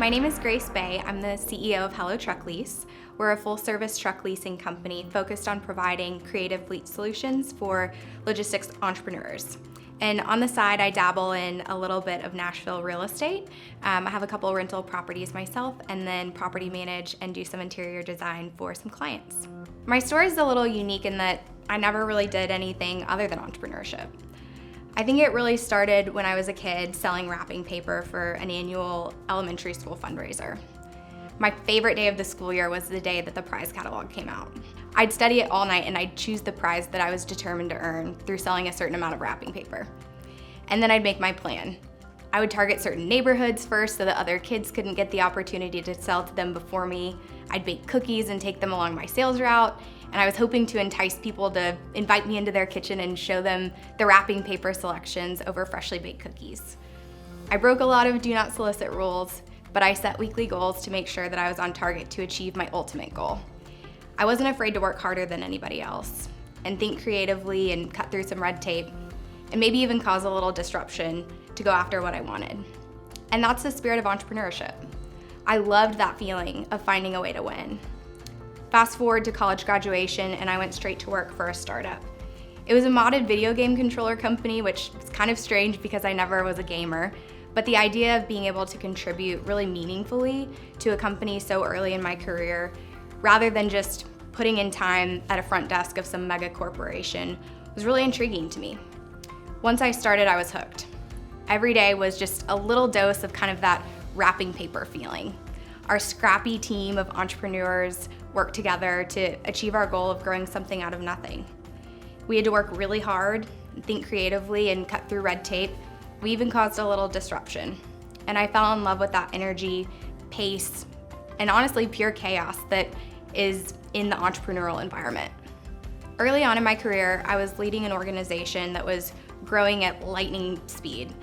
My name is Grace Bay. I'm the CEO of Hello Truck Lease. We're a full-service truck leasing company focused on providing creative fleet solutions for logistics entrepreneurs. And on the side, I dabble in a little bit of Nashville real estate. I have a couple of rental properties myself, and then property manage and do some interior design for some clients. My story is a little unique in that I never really did anything other than entrepreneurship. I think it really started when I was a kid selling wrapping paper for an annual elementary school fundraiser. My favorite day of the school year was the day that the prize catalog came out. I'd study it all night and I'd choose the prize that I was determined to earn through selling a certain amount of wrapping paper. And then I'd make my plan. I would target certain neighborhoods first so that other kids couldn't get the opportunity to sell to them before me. I'd bake cookies and take them along my sales route. And I was hoping to entice people to invite me into their kitchen and show them the wrapping paper selections over freshly baked cookies. I broke a lot of do not solicit rules, but I set weekly goals to make sure that I was on target to achieve my ultimate goal. I wasn't afraid to work harder than anybody else and think creatively and cut through some red tape and maybe even cause a little disruption to go after what I wanted. And that's the spirit of entrepreneurship. I loved that feeling of finding a way to win. Fast forward to college graduation and I went straight to work for a startup. It was a modded video game controller company, which is kind of strange because I never was a gamer, but the idea of being able to contribute really meaningfully to a company so early in my career, rather than just putting in time at a front desk of some mega corporation, was really intriguing to me. Once I started, I was hooked. Every day was just a little dose of kind of that wrapping paper feeling. Our scrappy team of entrepreneurs worked together to achieve our goal of growing something out of nothing. We had to work really hard, think creatively, and cut through red tape. We even caused a little disruption. And I fell in love with that energy, pace, and honestly pure chaos that is in the entrepreneurial environment. Early on in my career, I was leading an organization that was growing at lightning speed.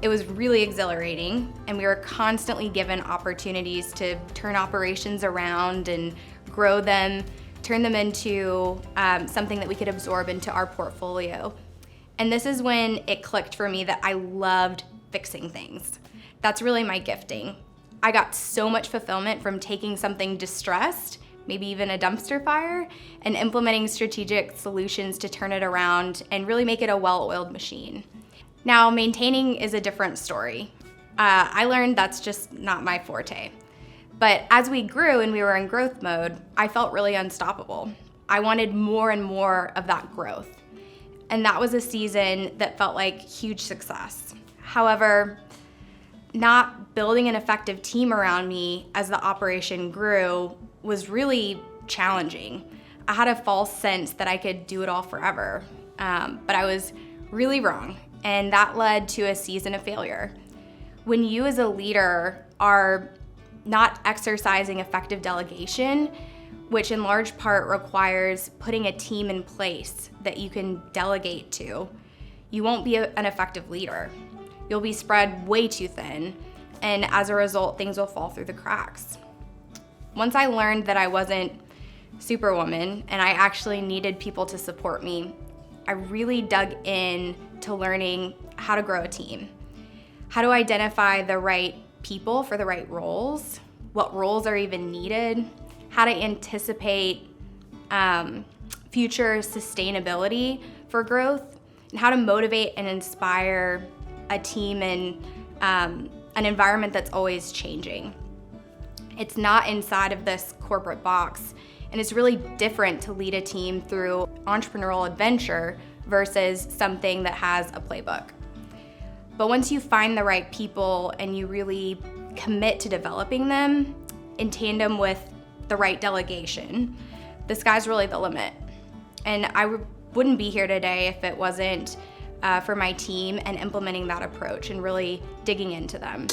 It was really exhilarating, and we were constantly given opportunities to turn operations around and grow them, turn them into something that we could absorb into our portfolio. And this is when it clicked for me that I loved fixing things. That's really my gifting. I got so much fulfillment from taking something distressed, maybe even a dumpster fire, and implementing strategic solutions to turn it around and really make it a well-oiled machine. Now, maintaining is a different story. I learned that's just not my forte. But as we grew and we were in growth mode, I felt really unstoppable. I wanted more and more of that growth. And that was a season that felt like huge success. However, not building an effective team around me as the operation grew was really challenging. I had a false sense that I could do it all forever, but I was really wrong. And that led to a season of failure. When you as a leader are not exercising effective delegation, which in large part requires putting a team in place that you can delegate to, you won't be an effective leader. You'll be spread way too thin, and as a result, things will fall through the cracks. Once I learned that I wasn't Superwoman and I actually needed people to support me, I really dug in to learning how to grow a team, how to identify the right people for the right roles, what roles are even needed, how to anticipate future sustainability for growth, and how to motivate and inspire a team in an environment that's always changing. It's not inside of this corporate box, and it's really different to lead a team through entrepreneurial adventure versus something that has a playbook. But once you find the right people and you really commit to developing them in tandem with the right delegation, the sky's really the limit. And I wouldn't be here today if it wasn't for my team and implementing that approach and really digging into them.